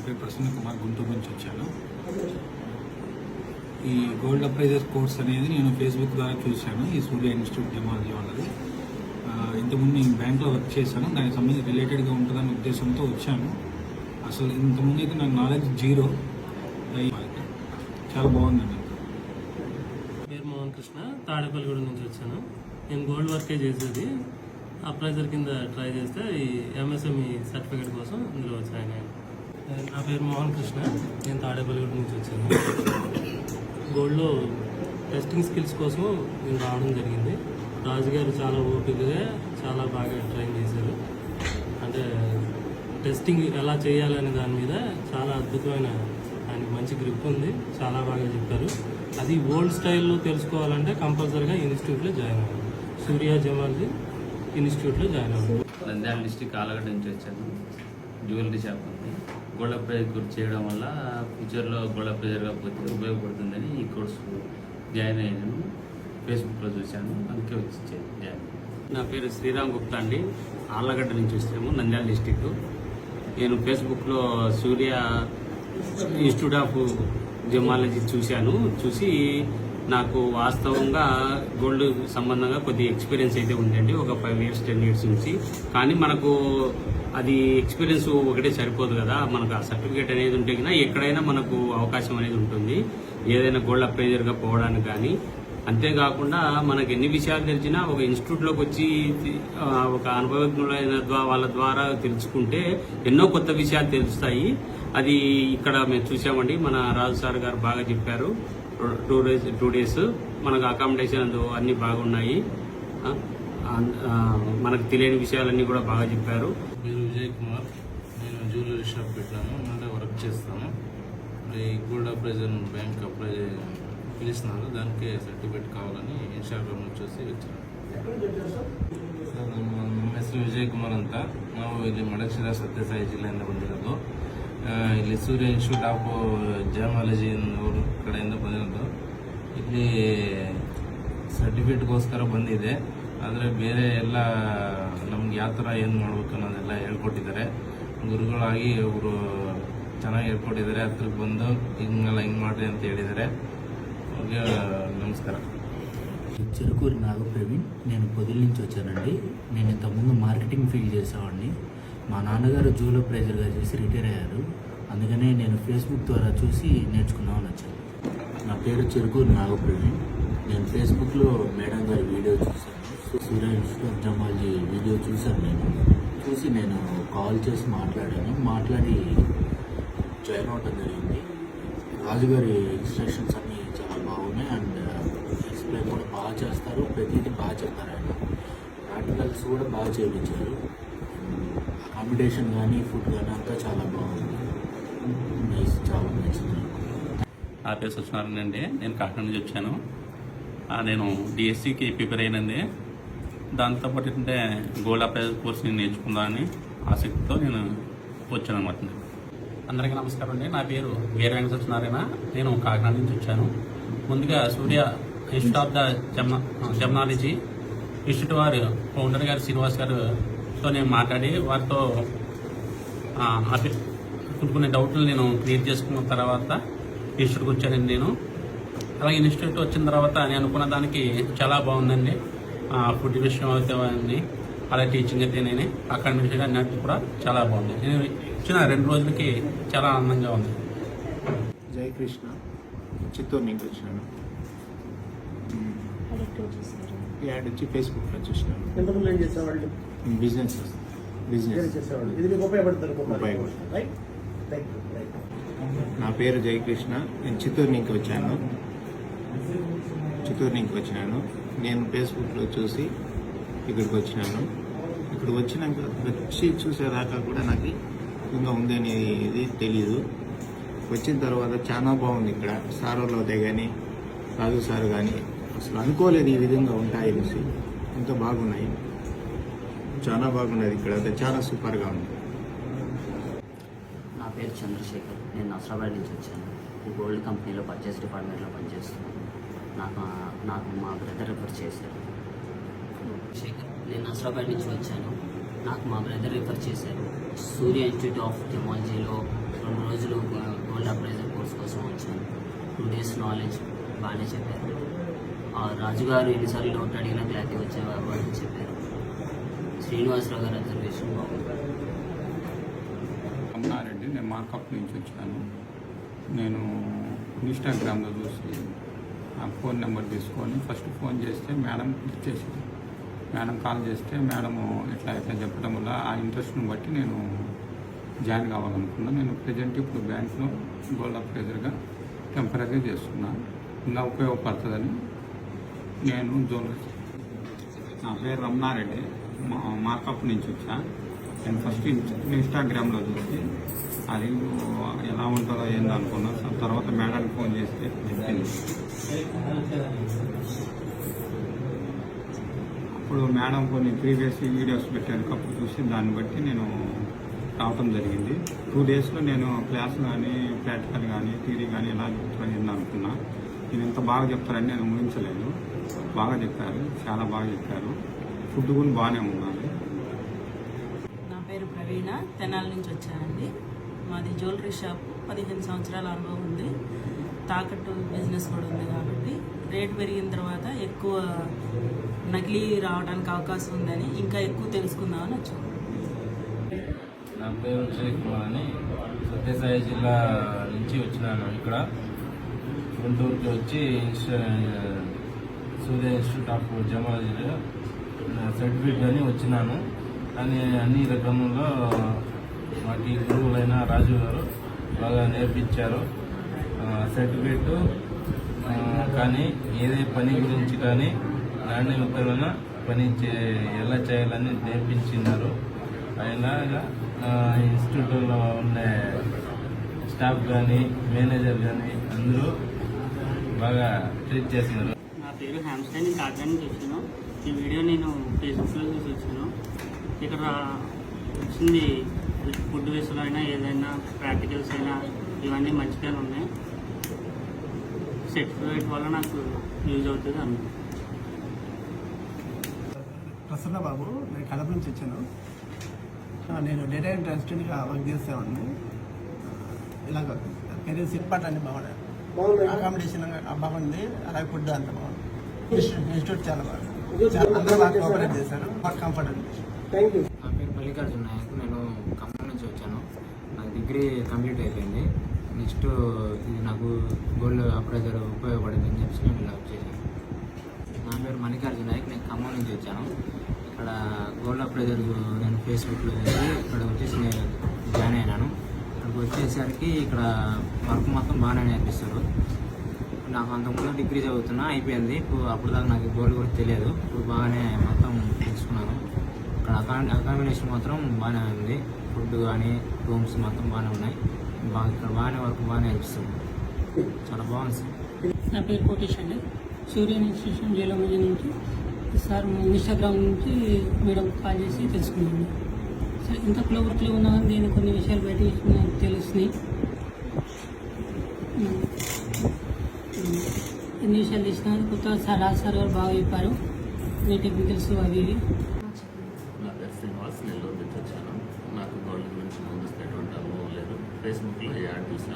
పేరు ప్రసన్న కుమార్, గుంటూరు నుంచి వచ్చాను. ఈ గోల్డ్ అప్రైజర్ కోర్స్ అనేది నేను ఫేస్బుక్ ద్వారా చూశాను. ఈ సూర్య ఇన్స్టిట్యూట్ జమాలజీ వాళ్ళది. ఇంతకుముందు నేను బ్యాంక్లో వర్క్ చేశాను. దానికి సంబంధించి రిలేటెడ్గా ఉంటుందన్న ఉద్దేశంతో వచ్చాను. అసలు ఇంతకుముందు అయితే నాకు నాలెడ్జ్ జీరో. చాలా బాగుందండి. పేరు మోహన్ కృష్ణ, తాడేపల్లిగూడెం నుంచి వచ్చాను. నేను గోల్డ్ వర్కే చేసేది. అప్రైజర్ కింద ట్రై చేస్తే ఈ ఎంఎస్ఎంఈ సర్టిఫికేట్ కోసం ఇందులో వచ్చాను. నా పేరు మోహన్ కృష్ణ, నేను తాడేపల్లిగూడెం నుంచి వచ్చాను. గోల్డ్లో టెస్టింగ్ స్కిల్స్ కోసం నేను రావడం జరిగింది. రాజుగారు చాలా ఓపికగా చాలా బాగా ట్రైన్ చేశారు. అంటే టెస్టింగ్ ఎలా చేయాలనే దాని మీద చాలా అద్భుతమైన ఆయనకి మంచి గ్రిప్ ఉంది. చాలా బాగా చెప్పారు. అది ఓల్డ్ స్టైల్లో తెలుసుకోవాలంటే కంపల్సరీగా ఇన్స్టిట్యూట్లో జాయిన్ అవ్వాలి. సూర్య జమాలజీ ఇన్స్టిట్యూట్లో జాయిన్ అవ్వాలి. నంద్యాల డిస్టిక్ ఆలగడ్డ నుంచి వచ్చాను. జ్యువెలరీ షాప్ ఉంది. గోల్డ్ అప్రైజర్ కోర్స్ చేయడం వల్ల ఫ్యూచర్లో గోల్డ్ అప్రైజర్గా పోతే ఉపయోగపడుతుందని ఈ కోర్సు జాయిన్ అయ్యాను. ఫేస్బుక్లో చూశాను, అందుకే వచ్చి జాయిన్. నా పేరు శ్రీరామ్ గుప్తా అండి. ఆళ్ళగడ్డ నుంచి వచ్చాము, నంద్యాల డిస్టిక్. నేను ఫేస్బుక్లో సూర్య ఇన్స్టిట్యూట్ ఆఫ్ జమాలజీ చూసి నాకు వాస్తవంగా గోల్డ్ సంబంధంగా కొద్ది ఎక్స్పీరియన్స్ అయితే ఉందండి. ఒక 5 years 10 years నుంచి. కానీ మనకు అది ఎక్స్పీరియన్స్ ఒకటే సరిపోదు కదా. మనకు ఆ సర్టిఫికేట్ అనేది ఉంటే కన్నా ఎక్కడైనా మనకు అవకాశం అనేది ఉంటుంది, ఏదైనా గోల్డ్ అప్రైజర్గా పోవడానికి. కానీ అంతేకాకుండా మనకు ఎన్ని విషయాలు తెలిసినా ఒక ఇన్స్టిట్యూట్లోకి వచ్చి ఒక అనుభవజ్ఞులైన వాళ్ళ ద్వారా తెలుసుకుంటే ఎన్నో కొత్త విషయాలు తెలుస్తాయి. అది ఇక్కడ మేము చూసామండి. మన రాజు సార్ గారు బాగా చెప్పారు. 2 days మనకు అకామిడేషన్ అన్నీ బాగున్నాయి. మనకు తెలియని విషయాలన్నీ కూడా బాగా చెప్పారు. పేరు విజయ్ కుమార్, నేను జ్యువెలరీ షాప్ పెట్టినాను, అంటే వర్క్ చేస్తాను. ఈ గోల్డ్ అప్రైజర్ బ్యాంక్ అప్లై పిలుస్తున్నారు, దానికి సర్టిఫికేట్ కావాలని ఇన్స్టాగ్రామ్లో చూసి వచ్చాను. ನಮ್ಮ ಹೆಸರು ವಿಜಯ್ ಕುಮಾರ್ ಅಂತ. ನಾವು ಇಲ್ಲಿ ಮಡಕ್ಷಿರ ಸತ್ಯಸಾಯಿ ಜಿಲ್ಲೆಯಿಂದ ಬಂದಿರೋದು. ಇಲ್ಲಿ ಸೂರ್ಯ ಇನ್ಸ್ಟಿಟ್ಯೂಟ್ ಆಫ್ ಜಮಾಲಜಿ ಅವ್ರ ಕಡೆಯಿಂದ ಬಂದಿರೋದು. ಇಲ್ಲಿ ಸರ್ಟಿಫಿಕೇಟ್ಗೋಸ್ಕರ ಬಂದಿದೆ. ಆದರೆ ಬೇರೆ ಎಲ್ಲ ನಮ್ಗೆ ಯಾವ ಥರ ಏನು ಮಾಡಬೇಕು ಅನ್ನೋದೆಲ್ಲ ಹೇಳ್ಕೊಟ್ಟಿದ್ದಾರೆ. ಗುರುಗಳಾಗಿ ಅವರು ಚೆನ್ನಾಗಿ ಹೇಳ್ಕೊಟ್ಟಿದ್ದಾರೆ. ಹತ್ರಕ್ಕೆ ಬಂದು ಹಿಂಗೆಲ್ಲ ಹಿಂಗೆ ಮಾಡಿರಿ ಅಂತ ಹೇಳಿದ್ದಾರೆ. ಅವ್ರಿಗೆ ನಮಸ್ಕಾರ. చెరుకూరి నాగప్రవీణ్, నేను పొదిలి నుంచి వచ్చానండి. నేను ఇంతకుముందు మార్కెటింగ్ ఫీల్డ్ చేసేవాడిని. మా నాన్నగారు జూలో ప్రైజర్గా చేసి రిటైర్ అయ్యారు. అందుకనే నేను ఫేస్బుక్ ద్వారా చూసి నేర్చుకున్నామని వచ్చాను. నా పేరు చెరుకూరి నాగప్రవీణ్. నేను ఫేస్బుక్లో మేడం గారి వీడియో చూశాను. సూర్య ఇన్స్టిట్యూట్ ఆఫ్ జమాలజీ వీడియో చూశాను. నేను కాల్ చేసి మాట్లాడి జాయిన్ అవడం జరిగింది. రాజుగారి ఇన్స్ట్రక్షన్స్ అన్నీ చాలా బాగున్నాయి. అండ్ ఎక్స్ప్లెయిన్ కూడా బాగా చేస్తారు. ప్రతిదీ బాగా చెప్తారు. ఆయన ప్రాక్టికల్స్ కూడా బాగా చేయించారు. అకామిడేషన్ కానీ ఫుడ్ కానీ అంతా చాలా బాగుంది. చాలా నచ్చింది. నా పేరు సత్యనారాయణ అండి. నేను కాకినాడ నుంచి వచ్చాను. నేను డిఎస్సికి ప్రిపేర్ అయినండి. దాంతోపాటు ఏంటంటే గోల్డ్ అప్రైజర్ కోర్స్ నేను నేర్చుకుందామని ఆసక్తితో నేను వచ్చాను అనమాట. అందరికీ నమస్కారం అండి. నా పేరు వీర వెంకట సత్యనారాయణ. నేను కాకినాడ నుంచి వచ్చాను. ముందుగా Surya institute of the gemology institute వారు ఫౌండర్ గారు శ్రీనివాస్ గారితో నేను మాట్లాడి వారితో కొన్ని డౌట్లు నేను క్లియర్ చేసుకున్న తర్వాత ఇన్స్టిట్యూట్కి వచ్చానండి నేను. అలాగే ఇన్స్టిట్యూట్ వచ్చిన తర్వాత నేను అనుకున్న దానికి చాలా బాగుందండి. ఫుడ్ విషయం అయితే అలాగే టీచింగ్ అయితే నేను అకాడమిక్ అన్నట్టు కూడా చాలా బాగుంది. నేను ఇచ్చిన 2 రోజులకి చాలా ఆనందంగా ఉంది. జయకృష్ణ, చిత్తూరు నుంచి వచ్చినాను. యాడ్ వచ్చి ఫేస్బుక్లో చూసినాను. ఎంతమంది ఏం చేసేవాళ్ళు? బిజినెస్ చేసేవాళ్ళు. ఇది మీకు ఉపయోగపడుతుంది. నా పేరు జయకృష్ణ. నేను చిత్తూరు నుంచి వచ్చినాను. నేను ఫేస్బుక్లో చూసి ఇక్కడికి వచ్చినాను. ఇక్కడ వచ్చినాక వచ్చి చూసేదాకా కూడా నాకు ఇంకా ఉందనేది తెలీదు. వచ్చిన తర్వాత చాలా బాగుంది. ఇక్కడ సార్ వాళ్ళదే కానీ రాజు సార్ కానీ అసలు అనుకోలేదు ఈ విధంగా ఉంటాయి. ఎంతో బాగున్నాయి. చాలా బాగున్నది. ఇక్కడ చాలా సూపర్గా ఉంది. నా పేరు చంద్రశేఖర్. నేను నసరాబాద్ నుంచి వచ్చాను. ఈ గోల్డ్ కంపెనీలో పర్చేస్ డిపార్ట్మెంట్లో పనిచేస్తున్నాను. నాకు మా బ్రదర్ రిఫర్ చేశారు. శేఖర్, నేను నసరాబాద్ నుంచి వచ్చాను. నాకు మా బ్రదర్ రిఫర్ చేశారు. సూర్య ఇన్స్టిట్యూట్ ఆఫ్ జమాలజీలో 2 రోజులు గోల్డ్ అప్రైజర్ కోర్స్ కోసం వచ్చాను. 2 days నాలెడ్జ్ బాగానే చెప్పారు. రాజు గారు ఎన్నిసార్లు డౌట్ అడిగినా క్లారిటీ వచ్చేవారు అని చెప్పారు. శ్రీనివాసరావు గారు అబ్జర్వేషన్ బాగుంది. అమ్మారెడ్డి, నేను మార్కప్ నుంచి వచ్చాను. నేను ఇన్స్టాగ్రామ్లో చూసి ఆ ఫోన్ నెంబర్ తీసుకొని ఫస్ట్ ఫోన్ చేస్తే మేడం లిఫ్ట్ చేసింది. మేడం కాల్ చేస్తే మేడము ఇట్లా చెప్పడం వల్ల ఆ ఇంట్రెస్ట్ని బట్టి నేను జాయిన్ కావాలనుకున్నాను. నేను ప్రజెంట్ ఇప్పుడు బ్యాంక్లో గోల్డ్ అప్రైజర్గా టెంపరీగా చేస్తున్నా. ఇంకా ఉపయోగపడుతుందని నేను నా పేరు రమణారెడ్డి, మార్కప్ నుంచి వచ్చా. నేను ఫస్ట్ ఇన్స్టాగ్రామ్లో చూసి అది ఎలా ఉంటుందో ఏందో అనుకున్నా. తర్వాత మేడానికి ఫోన్ చేస్తే చెప్పింది. అప్పుడు మేడం కొన్ని ప్రీవియస్ వీడియోస్ పెట్టాను. అప్పుడు చూసి దాన్ని బట్టి నేను రావటం జరిగింది. 2 daysలో నేను క్లాస్ కానీ ప్రాక్టికల్ కానీ థియరీ కానీ ఎలా చెప్తాను అనుకున్నా. నేను ఎంత బాగా చెప్తారని నేను ఊహించలేదు. బాగా చెప్పారు, చాలా బాగా చెప్పారు. ఫుడ్ కూడా బాగానే ఉన్నది. నా పేరు ప్రవీణ, తెనాలి నుంచి వచ్చానండి. మాది జ్యువెలరీ షాప్. 15 సంవత్సరాల అనుభవం ఉంది. తాకట్టు బిజినెస్ కూడా ఉంది కాబట్టి రేటు పెరిగిన తర్వాత ఎక్కువ నకిలీ రావడానికి అవకాశం ఉందని ఇంకా ఎక్కువ తెలుసుకుందామని వచ్చాను. నా పేరు షేక్ కుమార్ అని సత్యసాయి జిల్లా నుంచి వచ్చినాను. ఇక్కడ గుంటూరుకి వచ్చి సూర్య ఇన్స్టిట్యూట్ ఆఫ్ జమాలజీలో సర్టిఫికేట్ అని వచ్చినాను. కానీ అన్ని రకములో మాకు ఈ గురువులైన రాజు గారు బాగా నేర్పించారు. సర్టిఫికేట్ కానీ ఏదే పని గురించి కానీ నాణ్యతమైన పని ఎలా చేయాలని నేర్పించినారు. అలాగా ఇన్స్టిట్యూట్లో ఉండే స్టాఫ్ కానీ మేనేజర్ కానీ అందరూ బాగా ట్రీట్ చేస్తున్నారు. నా పేరు హ్యామ్స్టైన్, నేను కాకినాడ నుంచి వచ్చాను. ఈ వీడియో నేను ఫేస్బుక్లో చూసి వచ్చాను. ఇక్కడ వచ్చింది ఫుడ్ విషయంలో అయినా ఏదైనా ప్రాక్టికల్స్ అయినా ఇవన్నీ మంచిగానే ఉన్నాయి. సర్టిఫికేట్ వల్ల నాకు యూజ్ అవుతుంది అన్న. ప్రసన్న బాబు, నేను కడప నుంచి వచ్చాను. నేను డేటా ఎంట్రీ అసిస్టెంట్గా వర్క్ చేసేవాడిని. ఇలాగ కెరీర్ సిట్పాట్ అన్ని బాగున్నాయి. అకామిడేషన్ బాగుంది, అలాగే ఫుడ్ అంతా బాగుంది. ఇన్స్టిట్యూట్ చాలా బాగుంది. అందరూ బాగా కోఆపరేట్ చేశారు. బాగా కంఫర్ట్ అనిపించింది. Thank you. నా పేరు మల్లికార్జున నాయక్, నేను ఖమ్మం నుంచి వచ్చాను. నా డిగ్రీ కంప్లీట్ అయిపోయింది. నెక్స్ట్ ఇది నాకు గోల్డ్ అప్రైజర్ ఉపయోగపడింది అని చెప్పి నేను ఇలా వచ్చేసాను. నా పేరు మల్లికార్జున నాయక్, నేను ఖమ్మం నుంచి వచ్చాను. ఇక్కడ గోల్డ్ అప్రైజర్ నేను ఫేస్బుక్లో చేసి ఇక్కడ వచ్చేసి నేను జాయిన్ అయినాను. ఇక్కడికి వచ్చేసరికి ఇక్కడ వర్క్ మొత్తం బాగానే నేర్పిస్తారు. నాకు అంతకుముందు డిగ్రీ చదువుతున్నా, అయిపోయింది. ఇప్పుడు అప్పుడు దాకా నాకు గోల్డ్ గురించి తెలియదు. ఇప్పుడు బాగానే మొత్తం తెలుసుకున్నాను. ఇక్కడ అకామిడేషన్ మాత్రం బాగానే ఉంది. ఫుడ్ కానీ రూమ్స్ మొత్తం బాగానే ఉన్నాయి. ఇక్కడ బాగానే వర్క్ బాగానే నేర్పిస్తుంది. చాలా బాగుంది సార్. నా పేరు కోటేష్ అండి, సూర్య ఇన్స్టిట్యూషన్ జియోలజీ నుంచి. సార్ ఇన్స్టాగ్రామ్ నుంచి మేడం కాల్ చేసి తెలుసుకున్నాను. సార్ ఇంత వర్క్లో ఉన్నా కానీ నేను కొన్ని విషయాలు బయట తెలుస్తున్నాయి. ఎన్ని విషయాలు తెలిసినా కొత్త సార్ రాజ్ సార్ గారు బాగా చెప్పారు. మీ టెక్నికల్స్ అవి ఇవి. నా పేరు శ్రీనివాస్, నెల్లూరు నుంచి వచ్చాను. నాకు గోల్డ్ గురించి ముందు ఎటువంటి అనుభవం లేదు. ఫేస్బుక్లో యాడ్ చూసాను.